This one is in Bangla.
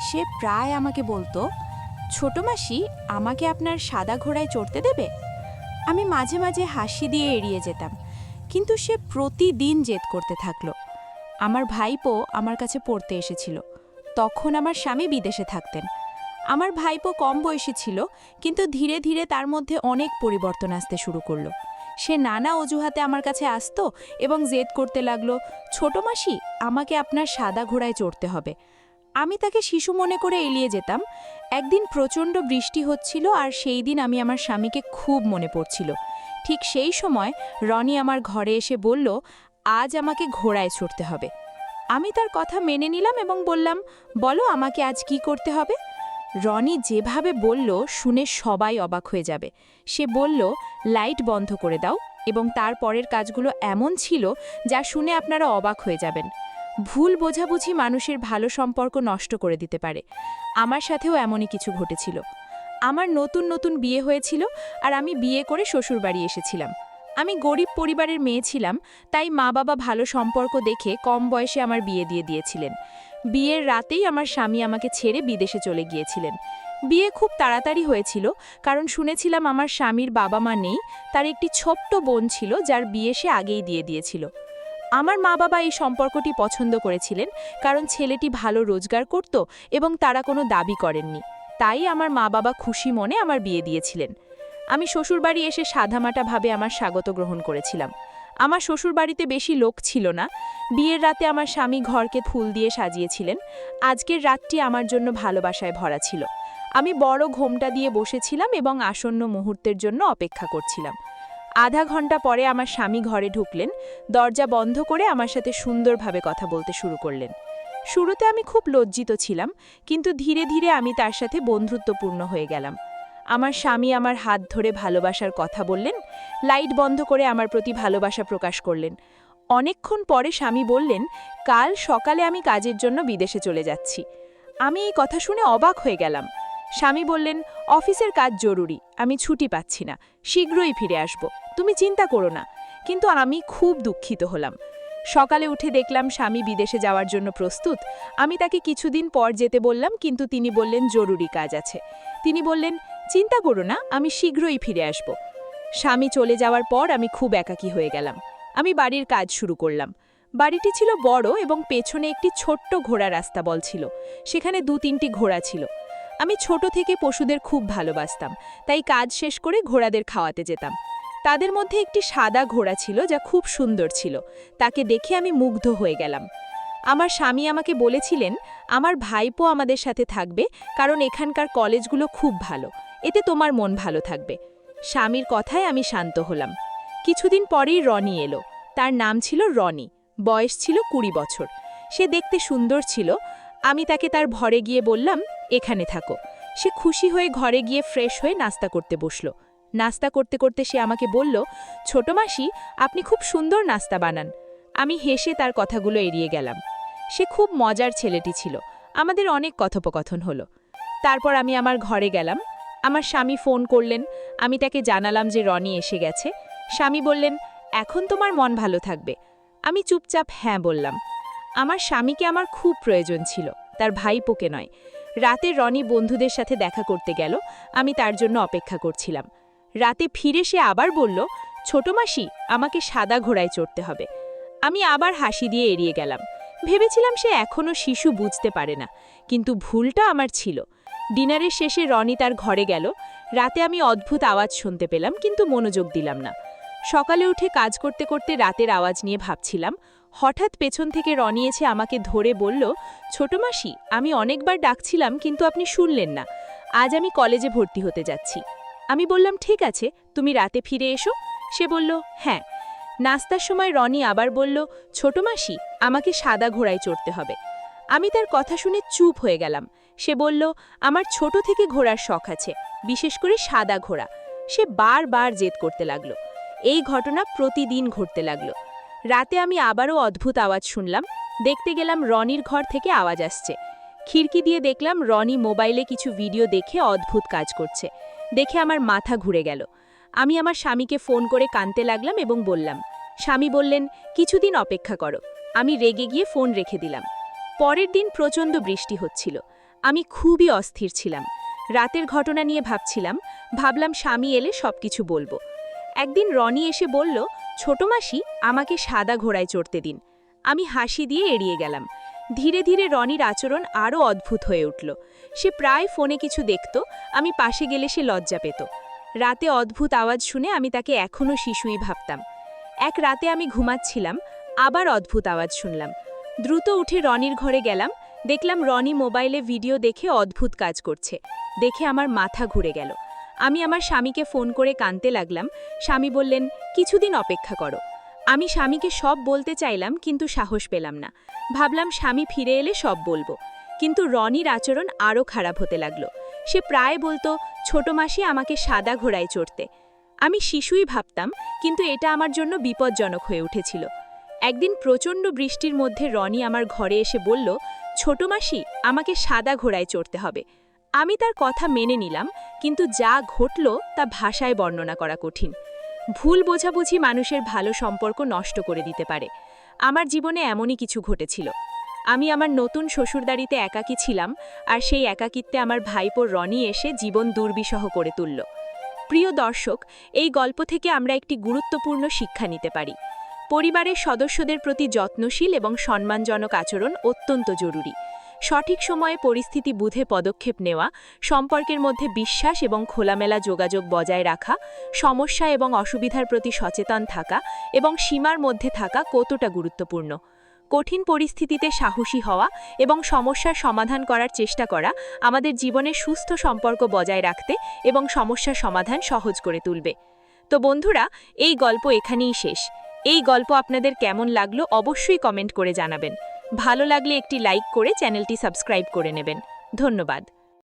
সে প্রায় আমাকে বলতো, ছোট মাসি, আমাকে আপনার সাদা ঘোড়ায় চড়তে দেবে? আমি মাঝে মাঝে হাসি দিয়ে এড়িয়ে যেতাম, কিন্তু সে প্রতিদিন জেদ করতে থাকলো। আমার ভাইপো আমার কাছে পড়তে এসেছিল। তখন আমার স্বামী বিদেশে থাকতেন। আমার ভাইপো কম বয়সী ছিল, কিন্তু ধীরে ধীরে তার মধ্যে অনেক পরিবর্তন আসতে শুরু করলো। সে নানা অজুহাতে আমার কাছে আসতো এবং জেদ করতে লাগলো, ছোট মাসি, আমাকে আপনার সাদা ঘোড়ায় চড়তে হবে। আমি তাকে শিশু মনে করে এড়িয়ে যেতাম। একদিন প্রচণ্ড বৃষ্টি হচ্ছিল, আর সেই দিন আমি আমার স্বামীকে খুব মনে পড়ছিল। ঠিক সেই সময় রনি আমার ঘরে এসে বলল, আজ আমাকে ঘোড়ায় চড়তে হবে। আমি তার কথা মেনে নিলাম এবং বললাম, বলো আমাকে আজ কি করতে হবে? রনি যেভাবে বলল শুনে সবাই অবাক হয়ে যাবে। সে বলল, লাইট বন্ধ করে দাও, এবং তার পরের কাজগুলো এমন ছিল যা শুনে আপনারা অবাক হয়ে যাবেন। ভুল বোঝাবুঝি মানুষের ভালো সম্পর্ক নষ্ট করে দিতে পারে। আমার সাথেও এমনই কিছু ঘটেছিল। আমার নতুন নতুন বিয়ে হয়েছিল, আর আমি বিয়ে করে শ্বশুরবাড়ি এসেছিলাম। আমি গরিব পরিবারের মেয়ে ছিলাম, তাই মা বাবা ভালো সম্পর্ক দেখে কম বয়সে আমার বিয়ে দিয়ে দিয়েছিলেন। বিয়ের রাতেই আমার স্বামী আমাকে ছেড়ে বিদেশে চলে গিয়েছিলেন। বিয়ে খুব তাড়াতাড়ি হয়েছিল, কারণ শুনেছিলাম আমার স্বামীর বাবা মা নেই। তার একটি ছোট্ট বোন ছিল, যার বিয়ে সে আগেই দিয়ে দিয়েছিল। আমার মা বাবা এই সম্পর্কটি পছন্দ করেছিলেন, কারণ ছেলেটি ভালো রোজগার করত এবং তারা কোনো দাবি করেননি। তাই আমার মা বাবা খুশি মনে আমার বিয়ে দিয়েছিলেন। আমি শ্বশুরবাড়ি এসে সাদামাটাভাবে আমার স্বাগত গ্রহণ করেছিলাম। আমার শ্বশুরবাড়িতে বেশি লোক ছিল না। বিয়ের রাতে আমার স্বামী ঘরকে ফুল দিয়ে সাজিয়েছিলেন। আজকের রাতটি আমার জন্য ভালোবাসায় ভরা ছিল। আমি বড় ঘোমটা দিয়ে বসেছিলাম এবং আসন্ন মুহূর্তের জন্য অপেক্ষা করছিলাম। আধা ঘন্টা পরে আমার স্বামী ঘরে ঢুকলেন। দরজা বন্ধ করে আমার সাথে সুন্দরভাবে কথা বলতে শুরু করলেন। শুরুতে আমি খুব লজ্জিত ছিলাম, কিন্তু ধীরে ধীরে আমি তার সাথে বন্ধুত্বপূর্ণ হয়ে গেলাম। আমার স্বামী আমার হাত ধরে ভালোবাসার কথা বললেন, লাইট বন্ধ করে আমার প্রতি ভালোবাসা প্রকাশ করলেন। অনেকক্ষণ পরে স্বামী বললেন, কাল সকালে আমি কাজের জন্য বিদেশে চলে যাচ্ছি। আমি এই কথা শুনে অবাক হয়ে গেলাম। স্বামী বললেন, অফিসের কাজ জরুরি, আমি ছুটি পাচ্ছি না, শীঘ্রই ফিরে আসব, তুমি চিন্তা করো না। কিন্তু আমি খুব দুঃখিত হলাম। সকালে উঠে দেখলাম স্বামী বিদেশে যাওয়ার জন্য প্রস্তুত। আমি তাকে কিছুদিন পর যেতে বললাম, কিন্তু তিনি বললেন জরুরি কাজ আছে। তিনি বললেন, চিন্তা করো না, আমি শীঘ্রই ফিরে আসব। স্বামী চলে যাওয়ার পর আমি খুব একাকী হয়ে গেলাম। আমি বাড়ির কাজ শুরু করলাম। বাড়িটি ছিল বড় এবং পেছনে একটি ছোট্ট ঘোড়া রাস্তাবল ছিল। সেখানে 2-3টি ঘোড়া ছিল। আমি ছোট থেকে পশুদের খুব ভালোবাসতাম, তাই কাজ শেষ করে ঘোড়াদের খাওয়াতে যেতাম। তাদের মধ্যে একটি সাদা ঘোড়া ছিল যা খুব সুন্দর ছিল। তাকে দেখে আমি মুগ্ধ হয়ে গেলাম। আমার স্বামী আমাকে বলেছিলেন, আমার ভাইপো আমাদের সাথে থাকবে, কারণ এখানকার কলেজগুলো খুব ভালো, এতে তোমার মন ভালো থাকবে। স্বামীর কথায় আমি শান্ত হলাম। কিছুদিন পরেই রনি এলো। তার নাম ছিল রনি। বয়স ছিল 20 বছর। সে দেখতে সুন্দর ছিল। আমি তাকে তার ঘরে গিয়ে বললাম, এখানে থাকো। সে খুশি হয়ে ঘরে গিয়ে ফ্রেশ হয়ে নাস্তা করতে বসলো। নাস্তা করতে করতে সে আমাকে বলল, ছোট মাসি, আপনি খুব সুন্দর নাস্তা বানান। আমি হেসে তার কথাগুলো এড়িয়ে গেলাম। সে খুব মজার ছেলেটি ছিল। আমাদের অনেক কথোপকথন হলো। তারপর আমি আমার ঘরে গেলাম। আমার স্বামী ফোন করলেন। আমি তাকে জানালাম যে রনি এসে গেছে। স্বামী বললেন, এখন তোমার মন ভালো থাকবে। আমি চুপচাপ হ্যাঁ বললাম। আমার স্বামীকে আমার খুব প্রয়োজন ছিল, তার ভাইপোকে নয়। রাতে রনি বন্ধুদের সাথে দেখা করতে গেল। আমি তার জন্য অপেক্ষা করছিলাম। রাতে ফিরে সে আবার বলল, ছোট মাসি, আমাকে সাদা ঘোড়ায় চড়তে হবে। আমি আবার হাসি দিয়ে এড়িয়ে গেলাম। ভেবেছিলাম সে এখনও শিশু, বুঝতে পারে না, কিন্তু ভুলটা আমার ছিল। ডিনারের শেষে রনি তার ঘরে গেল। রাতে আমি অদ্ভুত আওয়াজ শুনতে পেলাম, কিন্তু মনোযোগ দিলাম না। সকালে উঠে কাজ করতে করতে রাতের আওয়াজ নিয়ে ভাবছিলাম। হঠাৎ পেছন থেকে রনি এসে আমাকে ধরে বলল, ছোট মাসি, আমি অনেকবার ডাকছিলাম, কিন্তু আপনি শুনলেন না। আজ আমি কলেজে ভর্তি হতে যাচ্ছি। আমি বললাম, ঠিক আছে, তুমি রাতে ফিরে এসো। সে বলল, হ্যাঁ। নাস্তার সময় রনি আবার বলল, ছোট মাসি, আমাকে সাদা ঘোড়ায় চড়তে হবে। আমি তার কথা শুনে চুপ হয়ে গেলাম। সে বলল, আমার ছোট থেকে ঘোড়ার শখ আছে, বিশেষ করে সাদা ঘোড়া। সে বারবার জেদ করতে লাগলো। এই ঘটনা প্রতিদিন ঘটতে লাগলো। রাতে আমি আবারও অদ্ভুত আওয়াজ শুনলাম। দেখতে গেলাম রনির ঘর থেকে আওয়াজ আসছে। খিড়কি দিয়ে দেখলাম রনি মোবাইলে কিছু ভিডিও দেখে অদ্ভুত কাজ করছে। দেখে আমার মাথা ঘুরে গেল। আমি আমার স্বামীকে ফোন করে কাঁদতে লাগলাম এবং বললাম। স্বামী বললেন, কিছুদিন অপেক্ষা করো। আমি রেগে গিয়ে ফোন রেখে দিলাম। পরের দিন প্রচণ্ড বৃষ্টি হচ্ছিল। আমি খুবই অস্থির ছিলাম। রাতের ঘটনা নিয়ে ভাবলাম স্বামী এলে সবকিছু বলবো। একদিন রনি এসে বলল, ছোট মাসি, আমাকে সাদা ঘোড়ায় চড়তে দিন। আমি হাসি দিয়ে এড়িয়ে গেলাম। ধীরে ধীরে রনির আচরণ আরও অদ্ভুত হয়ে উঠল। সে প্রায় ফোনে কিছু দেখত, আমি পাশে গেলে সে লজ্জা পেত। রাতে অদ্ভুত আওয়াজ শুনে আমি তাকে এখনও শিশুই ভাবতাম। এক রাতে আমি ঘুমাচ্ছিলাম, আবার অদ্ভুত আওয়াজ শুনলাম। দ্রুত উঠে রনির ঘরে গেলাম, দেখলাম রনি মোবাইলে ভিডিও দেখে অদ্ভুত কাজ করছে। দেখে আমার মাথা ঘুরে গেল। আমি আমার স্বামীকে ফোন করে কাঁদতে লাগলাম। স্বামী বললেন, কিছুদিন অপেক্ষা করো। আমি স্বামীকে সব বলতে চাইলাম, কিন্তু সাহস পেলাম না। ভাবলাম স্বামী ফিরে এলে সব বলবো। কিন্তু রনির আচরণ আরও খারাপ হতে লাগলো। সে প্রায় বলতো, ছোট মাসি, আমাকে সাদা ঘোড়ায় চড়তে। আমি শিশুই ভাবতাম, কিন্তু এটা আমার জন্য বিপজ্জনক হয়ে উঠেছিল। একদিন প্রচণ্ড বৃষ্টির মধ্যে রনি আমার ঘরে এসে বলল, ছোট মাসি, আমাকে সাদা ঘোড়ায় চড়তে হবে। আমি তার কথা মেনে নিলাম, কিন্তু যা ঘটল তা ভাষায় বর্ণনা করা কঠিন। ভুল বোঝাবুঝি মানুষের ভালো সম্পর্ক নষ্ট করে দিতে পারে। আমার জীবনে এমনই কিছু ঘটেছিল। আমি আমার নতুন শ্বশুরবাড়িতে একাকী ছিলাম, আর সেই একাকিত্বে আমার ভাইপোর রনি এসে জীবন দুর্বিষহ করে তুলল। প্রিয় দর্শক, এই গল্প থেকে আমরা একটি গুরুত্বপূর্ণ শিক্ষা নিতে পারি। পরিবারের সদস্যদের প্রতি যত্নশীল এবং সম্মানজনক আচরণ অত্যন্ত জরুরি। সঠিক সময়ে পরিস্থিতি বুঝে পদক্ষেপ নেওয়া, সম্পর্কের মধ্যে বিশ্বাস এবং খোলামেলা যোগাযোগ বজায় রাখা, সমস্যা এবং অসুবিধার প্রতি সচেতন থাকা এবং সীমার মধ্যে থাকা কতটা গুরুত্বপূর্ণ। কঠিন পরিস্থিতিতে সাহসী হওয়া এবং সমস্যার সমাধান করার চেষ্টা করা আমাদের জীবনে সুস্থ সম্পর্ক বজায় রাখতে এবং সমস্যার সমাধান সহজ করে তুলবে। তো বন্ধুরা, এই গল্প এখানেই শেষ। এই গল্প আপনাদের কেমন লাগলো অবশ্যই কমেন্ট করে জানাবেন। ভালো লাগলে একটি লাইক করে চ্যানেলটি সাবস্ক্রাইব করে নেবেন। ধন্যবাদ।